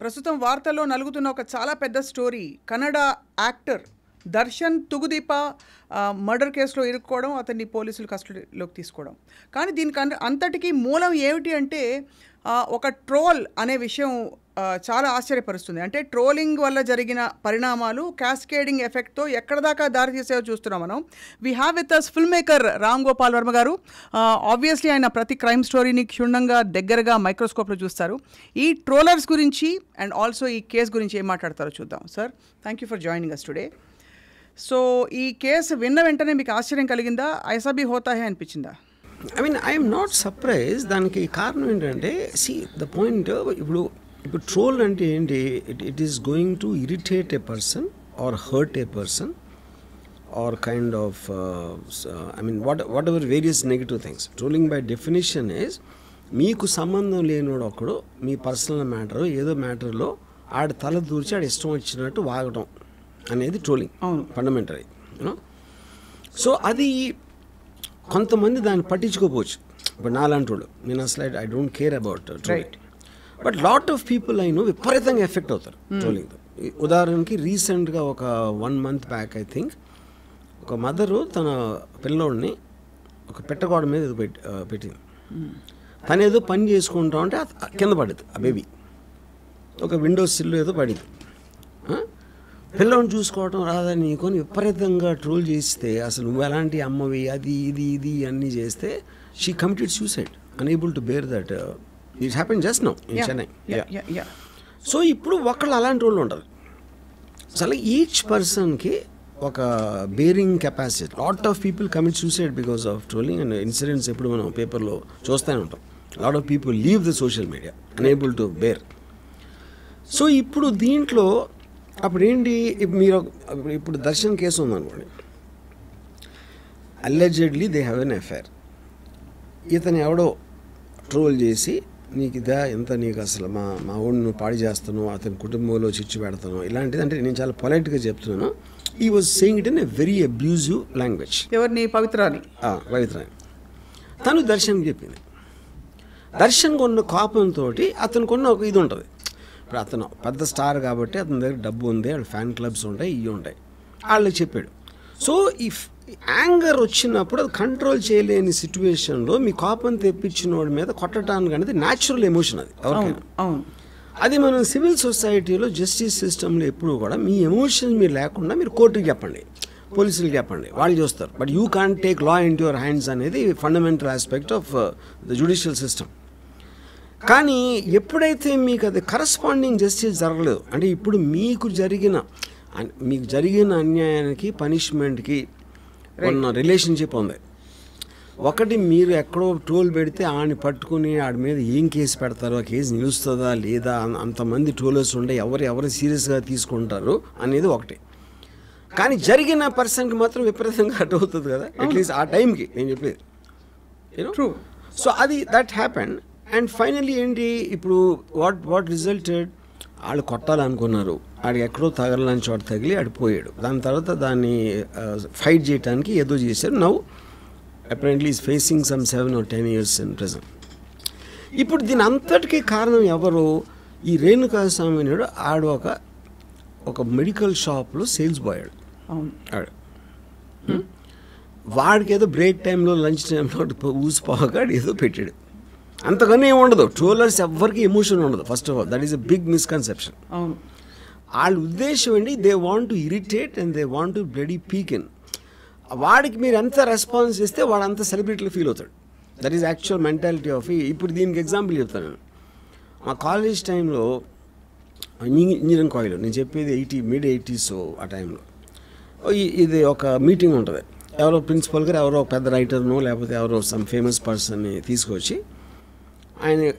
ప్రస్తుతం వార్తల్లో నలుగుతున్న ఒక చాలా పెద్ద story. Kannada actor Darshan Thoogudeepa murder కేసులో ఇరుక్కోవడం, అతన్ని పోలీసులు కస్టడీలోకి తీసుకోవడం. కానీ దీనికి అంతటికీ మూలం ఏమిటి అంటే ఒక ట్రోల్ అనే విషయం చాలా ఆశ్చర్యపరుస్తుంది. అంటే ట్రోలింగ్ వల్ల జరిగిన పరిణామాలు క్యాస్కేడింగ్ ఎఫెక్ట్తో ఎక్కడ దాకా దారి తీసేవో చూస్తున్నాం మనం. We have with us film maker Ram Gopal Varma గారు. ఆబ్వియస్లీ ఆయన ప్రతి క్రైమ్ స్టోరీని క్షుణ్ణంగా దగ్గరగా మైక్రోస్కోప్లో చూస్తారు. ఈ ట్రోలర్స్ గురించి అండ్ ఆల్సో ఈ కేసు గురించి ఏం మాట్లాడతారో చూద్దాం. Sir, thank you for joining us today. So ఈ కేసు విన్న వెంటనే మీకు ఆశ్చర్యం కలిగిందా? ఐసా భీ హోతా హై అనిపించిందా? I mean I'm not surprise. దానికి కారణం ఏంటంటే ద పాయింట్, ఇప్పుడు ట్రోల్ అంటే ఏంటి? It is going to irritate a person or hurt a person or kind of I mean whatever various negative things. Trolling by definition is మీకు సంబంధం లేనివాడు ఒకడు మీ పర్సనల్ మ్యాటర్ ఏదో మ్యాటర్లో ఆడ తల దూర్చి ఆడ ఇష్టం వచ్చినట్టు వాగడం అనేది ట్రోలింగ్ ఫండమెంటల్. యూనో, సో అది కొంతమంది దాన్ని పట్టించుకోపోవచ్చు. ఇప్పుడు నాలాంటి వాళ్ళు, నేను అసలు I don't care about trolling. But lot of people I know విపరీతంగా ఎఫెక్ట్ అవుతారు ట్రోలింగ్తో. ఉదాహరణకి రీసెంట్గా ఒక 1 month బ్యాక్ ఐ థింక్ ఒక మదరు తన పిల్లోడిని ఒక పెట్టగోడ మీద ఏదో పెట్టింది. తను ఏదో పని చేసుకుంటా ఉంటే కింద పడింది ఆ బేబీ. ఒక విండోస్ సిల్ ఏదో పడింది. పిల్లని చూసుకోవటం రాదని నీకొని విపరీతంగా ట్రోల్ చేస్తే, అసలు నువ్వు ఎలాంటి అమ్మవి, అది ఇది అన్నీ చేస్తే she committed suicide, unable to bear that. It happen just now in Chennai. So ఇప్పుడు ఒకళ్ళు అలాంటి వాళ్ళు ఉంటారు. అసలు ఈచ్ పర్సన్కి ఒక bearing capacity. Lot of people commit suicide because of trolling and incidents ఎప్పుడు మనం పేపర్లో చూస్తూనే ఉంటాం. Lot of people leave the social media unable to bear. So ఇప్పుడు దీంట్లో అప్పుడేంటి, మీరు ఇప్పుడు దర్శన్ కేసు ఉందనుకోండి, allegedly they have an affair. ఇతను ఎవడో ట్రోల్ చేసి నీకు ఇదా ఎంత, నీకు అసలు మా ఊడిని నువ్వు పాడి చేస్తున్నావు, అతని కుటుంబంలో చిచ్చు పెడతాను, ఇలాంటిది. అంటే నేను చాలా పొలైట్గా చెప్తున్నాను. ఈ was saying it in a very abusive language. ఎవరిని? పవిత్రాని. తను దర్శన్కి చెప్పింది. దర్శన్ కొన్న కోపంతో అతను కొన్న ఒక ఇది ఉంటుంది. ఇప్పుడు అతను పెద్ద స్టార్ కాబట్టి అతని దగ్గర డబ్బు ఉంది, వాళ్ళ ఫ్యాన్ క్లబ్స్ ఉంటాయి, ఇవి ఉంటాయి, వాళ్ళకి చెప్పాడు. సో ఈ యాంగర్ వచ్చినప్పుడు అది కంట్రోల్ చేయలేని సిచ్యువేషన్లో మీ కోపం తెప్పించిన వాడి మీద కొట్టడానికి అనేది న్యాచురల్ ఎమోషన్. అది ఎవరికైనా. అది మనం సివిల్ సొసైటీలో జస్టిస్ సిస్టంలో ఎప్పుడు కూడా మీ ఎమోషన్ మీరు లేకుండా మీరు కోర్టుకి చెప్పండి, పోలీసులకు చెప్పండి, వాళ్ళు చూస్తారు. But you can't take law into your hands అనేది fundamental aspect of the judicial system. కానీ ఎప్పుడైతే మీకు అది కరస్పాండింగ్ జస్టిస్ జరగలేదు, అంటే ఇప్పుడు మీకు జరిగిన అన్యాయానికి పనిష్మెంట్కి ఉన్న రిలేషన్షిప్ ఉంది. ఒకటి, మీరు ఎక్కడో ట్రోల్ పెడితే ఆడిని పట్టుకుని ఆడి మీద ఏం కేసు పెడతారో, ఆ కేసు నిలుస్తుందా లేదా, అంతమంది ట్రోలర్స్ ఉండే ఎవరు సీరియస్గా తీసుకుంటారు అనేది ఒకటి. కానీ జరిగిన పర్సన్కి మాత్రం విపరీతంగా అటు అవుతుంది కదా, అట్లీస్ట్ ఆ టైంకి. నేను చెప్పేది యూనో. సో అది దట్ హ్యాపెన్. అండ్ ఫైనల్లీ ఏంటి, ఇప్పుడు వాట్ రిజల్టెడ్, వాళ్ళు కొట్టాలనుకున్నారు, ఆడికి ఎక్కడో తగలని చోట తగిలి ఆడిపోయాడు. దాని తర్వాత దాన్ని ఫైట్ చేయడానికి ఏదో చేశారు. Now apparently is facing some 7 or 10 years in prison. ఇప్పుడు దీని అంతటికీ కారణం ఎవరు? ఈ రేణుకాస్వామి నాయుడు. ఆడు ఒక మెడికల్ షాప్లో సేల్స్ బాయ్ ఆడు. వాడికి ఏదో బ్రేక్ టైంలో లంచ్ టైంలో ఊసిపోగా ఏదో పెట్టాడు. అంతకన్నా ఏమి ఉండదు. ట్రోలర్స్ ఎవ్వరికి ఎమోషన్ ఉండదు. First of all that is a big misconception. వాళ్ళ ఉద్దేశం ఏంటి, they want to irritate and they want to bloody peek in. వాడికి మీరు ఎంత రెస్పాన్స్ ఇస్తే వాడు అంత సెలబ్రిటీలో ఫీల్ అవుతాడు. That is actual mentality of. ఇప్పుడు దీనికి ఎగ్జాంపుల్ చెప్తాను నేను. మా కాలేజ్ టైంలో ఇంజనీరింగ్ కాలేజ్లో, నేను చెప్పేది mid-80s ఆ టైంలో, ఇది ఒక మీటింగ్ ఉంటుంది. ఎవరో ప్రిన్సిపల్ గారు ఎవరో పెద్ద రైటర్నో లేకపోతే ఎవరో సమ్ ఫేమస్ పర్సన్ని తీసుకొచ్చి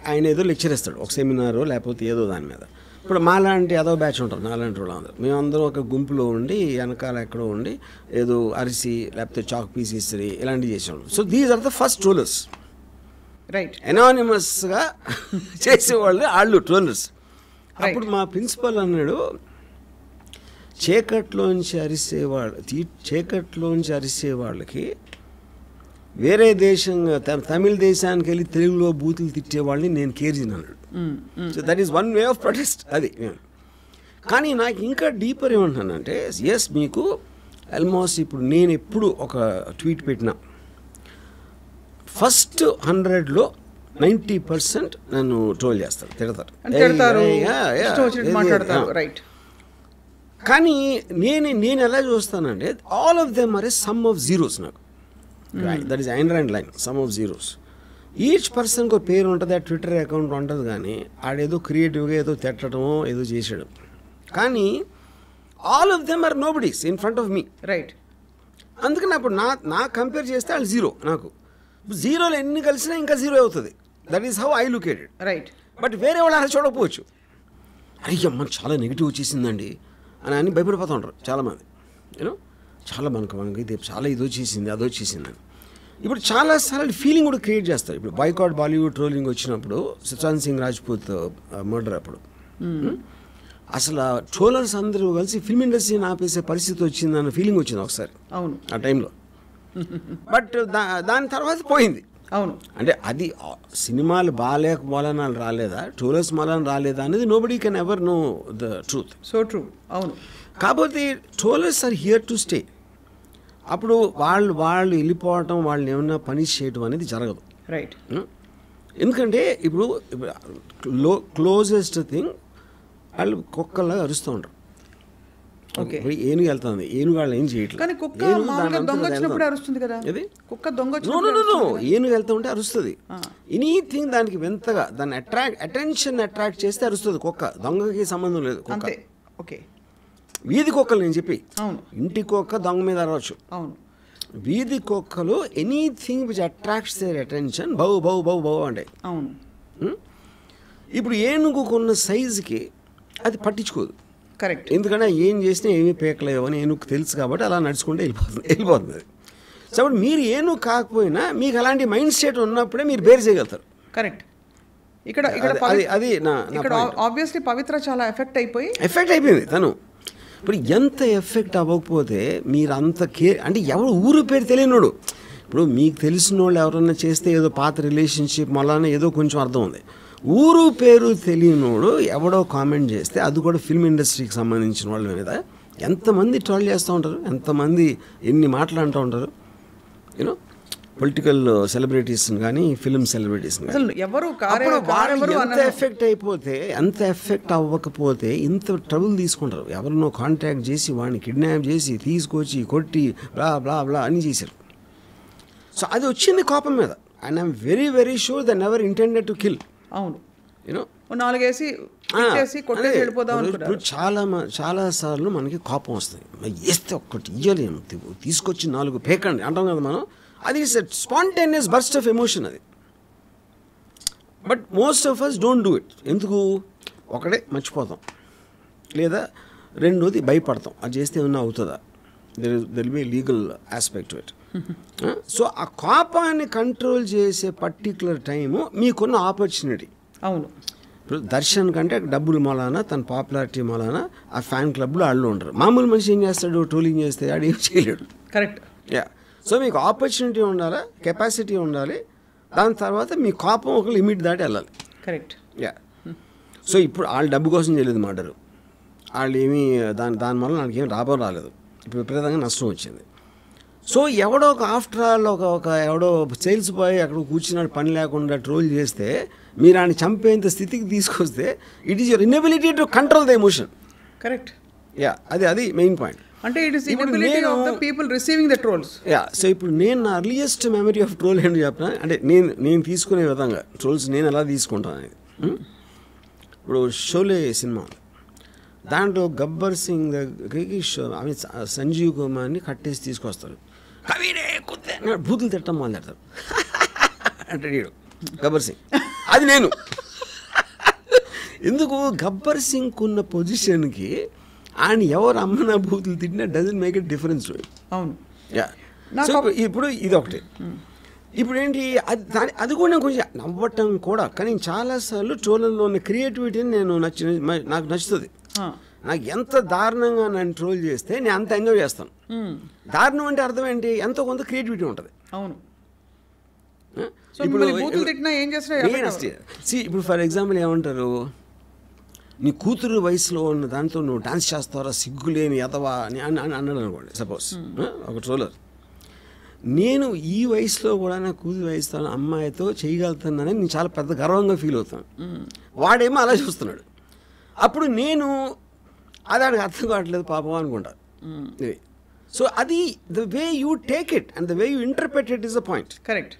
ఆయన ఏదో లెక్చర్ ఇస్తాడు, ఒక సెమినారో లేకపోతే ఏదో దాని మీద. ఇప్పుడు మాలాంటి ఏదో బ్యాచ్ ఉంటారు, నాలాంటి వాళ్ళు అందరూ, మేమందరం ఒక గుంపులో ఉండి వెనకాల ఎక్కడో ఉండి ఏదో అరిసి లేకపోతే చాక్ పీస్ ఇస్త్రీ ఇలాంటివి చేసేవాళ్ళు. So these are the first trollers. Right. ఎనానిమస్గా చేసేవాళ్ళు వాళ్ళు ట్రోలర్స్. అప్పుడు మా ప్రిన్సిపల్ అన్నాడు, చీకట్లోంచి అరిసే వాళ్ళకి వేరే దేశంగా తమిళ దేశానికి వెళ్ళి తెలుగులో బూతులు తిట్టే వాళ్ళని నేను కేర్ చేయను అన్నాడు. So that is one way of protest అది. కానీ నాకు ఇంకా డీపర్ ఏమంటానంటే ఎస్ మీకు ఆల్మోస్ట్ ఇప్పుడు నేను ఎప్పుడు ఒక ట్వీట్ పెట్టినా ఫస్ట్ 100లో 90% నన్ను ట్రోల్ చేస్తారు, తిడతారు. కానీ నేను ఎలా చూస్తానంటే all of them are a sum of zeros. నాకు that is Ayn Rand line, sum of zeros. Each పర్సన్కి ఒక పేరు ఉంటుంది, ఆ ట్విట్టర్ అకౌంట్ ఉంటుంది, కానీ ఆడేదో క్రియేటివ్గా ఏదో తిట్టడమో ఏదో చేసాడు. కానీ all of them are nobodies in front of me. Right. అందుకని అప్పుడు నా కంపేర్ చేస్తే వాళ్ళు జీరో. నాకు జీరోలో ఎన్ని కలిసినా ఇంకా జీరో అవుతుంది. That is how I look at it. Right. But వేరే వాళ్ళు అలా చూడకపోవచ్చు. అయ్యమ్మ చాలా నెగిటివ్ వచ్చేసిందండి అని భయపడిపోతూ ఉంటారు చాలామంది. యూనో చాలా మనకి ఇది చాలా ఇది వచ్చేసింది అది వచ్చేసిందని. ఇప్పుడు చాలాసార్లు ఫీలింగ్ కూడా క్రియేట్ చేస్తారు. ఇప్పుడు బాయ్కాట్ బాలీవుడ్ ట్రోలింగ్ వచ్చినప్పుడు సుశాంత్ సింగ్ రాజ్పూత్ మర్డర్ అప్పుడు అసలు ట్రోలర్స్ అందరూ కలిసి ఫిల్మ్ ఇండస్ట్రీని ఆపేసే పరిస్థితి వచ్చిందన్న ఫీలింగ్ వచ్చింది ఒకసారి. అవును. ఆ టైంలో. బట్ దాని తర్వాత పోయింది. అవును. అంటే అది సినిమాలు బాగాలేక మూలన రాలేదా, ట్రోలర్స్ మూలన రాలేదా అనేది nobody can ever know the truth. So true. అవును. కాకపోతే trollers are here to stay. అప్పుడు వాళ్ళు వెళ్ళిపోవటం, వాళ్ళని ఏమన్నా పనిష్ చేయడం అనేది జరగదు. రైట్. ఎందుకంటే ఇప్పుడు క్లోజెస్ట్ థింగ్ వాళ్ళు కుక్కల్లాగా అరుస్తూ ఉంటారు. ఏనుగు వెళ్తుంది, ఏనుగు వాళ్ళు ఏం చేయట్లేదు. ఏనుగు వెళ్తా ఉంటే అరుస్తుంది. ఎనీథింగ్ దానికి వింతగా దాన్ని అటెన్షన్ అట్రాక్ట్ చేస్తే అరుస్తుంది. కుక్క దొంగకి సంబంధం లేదు. కుక్క వీధి కుక్కలు నేను చెప్పి, ఇంటి కుక్క దొంగ మీద అరవచ్చు. వీధి కుక్కలు anything which attracts their attention బౌ బౌ బౌ బౌ అంటే. ఇప్పుడు ఏనుగుకున్న సైజుకి అది పట్టించుకోదు. కరెక్ట్. ఎందుకంటే ఏం చేసినా ఏమీ పేకలేవు అని ఏనుగు తెలుసు కాబట్టి అలా నడుచుకుంటే వెళ్ళిపోతుంది. సో అప్పుడు మీరు ఏనుగు కాకపోయినా మీకు అలాంటి మైండ్ సెట్ ఉన్నప్పుడే మీరు బేర్ చేయగలుగుతారు. కరెక్ట్. ఇక్కడ అది ఆబ్వియస్లీ పవిత్ర చాలా ఎఫెక్ట్ అయిపోయింది తను. ఇప్పుడు ఎంత ఎఫెక్ట్ అవ్వకపోతే మీరు అంత అంటే ఎవరు ఊరు పేరు తెలియనోడు, ఇప్పుడు మీకు తెలిసిన వాళ్ళు ఎవరన్నా చేస్తే ఏదో పాత రిలేషన్షిప్ మళ్ళీ ఏదో కొంచెం అర్థం ఉంది. ఊరు పేరు తెలియనోడు ఎవడో కామెంట్ చేస్తే, అది కూడా ఫిల్మ్ ఇండస్ట్రీకి సంబంధించిన వాళ్ళ మీద ఎంతమంది ట్రోల్ చేస్తూ ఉంటారు, ఎంతమంది ఎన్ని మాటలు అంటూ ఉంటారు. యూనో పొలిటికల్ సెలబ్రిటీస్ని కానీ ఫిల్మ్ సెలబ్రిటీస్ని కానీ ఎంత ఎఫెక్ట్ అయిపోతే, ఎంత ఎఫెక్ట్ అవ్వకపోతే ఇంత ట్రబుల్ తీసుకుంటారు. ఎవరినో కాంటాక్ట్ చేసి వాడిని కిడ్నాప్ చేసి తీసుకొచ్చి కొట్టి బ్లా బ్లా బ్లా అని చేశారు. సో అది వచ్చింది కోపం మీద. And I'm very very sure they never intended to kill. అవును. యూనో ఇప్పుడు చాలా సార్లు మనకి కోపం వస్తుంది, వేస్తే ఒక్కటి ఇయ్యలేము, తీసుకొచ్చి 4 పేకండి అంటాం కదా మనం. అది స్పాంటేనియస్ బర్స్ట్ ఆఫ్ ఎమోషన్ అది. But most of us don't do it. ఎందుకు? ఒకటే మర్చిపోతాం, లేదా రెండోది భయపడతాం, అది చేస్తే ఏమన్నా అవుతుందా, there will be legal aspect to it. So ఆ కోపాన్ని కంట్రోల్ చేసే పర్టికులర్ టైము మీకున్న ఆపర్చునిటీ. అవును. ఇప్పుడు దర్శన్ కంటే డబ్బులు మూలాన, తన పాపులారిటీ మూలాన ఆ ఫ్యాన్ క్లబ్లో వాళ్ళు ఉంటారు. మామూలు మనిషి ఏం చేస్తాడు, ట్రోలింగ్ చేస్తే ఆడు ఏం చేయలేడు. కరెక్ట్. సో మీకు ఆపర్చునిటీ ఉండాలి, కెపాసిటీ ఉండాలి, దాని తర్వాత మీ కోపం ఒక లిమిట్ దాటి వెళ్ళాలి. కరెక్ట్. సో ఇప్పుడు వాళ్ళు డబ్బు కోసం చేయలేదు మర్డరు, వాళ్ళు ఏమీ దానివల్ల నాకు ఏం లాభం రాలేదు, ఇప్పుడు విపరీతంగా నష్టం వచ్చింది. సో ఎవడో ఒక ఆఫ్టర్ ఆల్ ఎవడో సేల్స్ బాయ్ అక్కడ కూర్చున్నాడు పని లేకుండా ట్రోల్ చేస్తే మీరు ఆయన చంపేంత స్థితికి తీసుకొస్తే it is your inability to control the emotion. Correct. అది మెయిన్ పాయింట్. అంటే it is inability of the people receiving the trolls. So ఇప్పుడు నేను నా అర్లియస్ట్ మెమరీ ఆఫ్ ట్రోల్ ఏంటి చెప్పిన అంటే నేను తీసుకునే విధంగా ట్రోల్స్ నేను ఎలా తీసుకుంటాను అనేది. ఇప్పుడు షోలే సినిమా దాంట్లో గబ్బర్ సింగ్ దగ్గరికి సంజీవ్ కుమార్ని కట్టేసి తీసుకొస్తారు, కవిడే కుత్తే బూతులు తిట్టడం మొదలెడతారు అంటే గబ్బర్ సింగ్. అది నేను ఎందుకు గబ్బర్ సింగ్ ఉన్న పొజిషన్కి ఆయన ఎవరు అమ్మన బూతులు తిట్టినా డజంట్ మేక్ ఇట్ డిఫరెన్స్. అవును. ఇప్పుడు ఇది ఒకటి. ఇప్పుడు ఏంటి అది కూడా నేను కొంచెం నవ్వటం కూడా, కానీ చాలాసార్లు ట్రోలర్లో ఉన్న క్రియేటివిటీని నాకు నచ్చుతుంది. నాకు ఎంత దారుణంగా నన్ను ట్రోల్ చేస్తే నేను అంత ఎంజాయ్ చేస్తాను. దారుణం అంటే అర్థం ఏంటి, ఎంతో కొంత క్రియేటివిటీ ఉంటుంది. అవును. సో మిమ్మల్ని బూతులు తిట్టినా ఏం చేసినా ఇప్పుడు ఫర్ ఎగ్జాంపుల్ ఏమంటారు, నీ కూతురు వయసులో ఉన్న దాంతో నువ్వు డాన్స్ చేస్తావరా సిగ్గులేని ఎదవా అని అన్నాడు అనుకోండి సపోజ్ ఒక ట్రోలర్. నేను ఈ వయసులో కూడా నా కూతురు వయసుతో అమ్మాయితో చేయగలుగుతానని నేను చాలా పెద్ద గర్వంగా ఫీల్ అవుతాను. వాడేమో అలా చూస్తున్నాడు. అప్పుడు నేను అది ఆడికి అర్థం కావట్లేదు పాపం అనుకుంటాను. సో అది the way you take it and the way you interpret it is a point. Correct.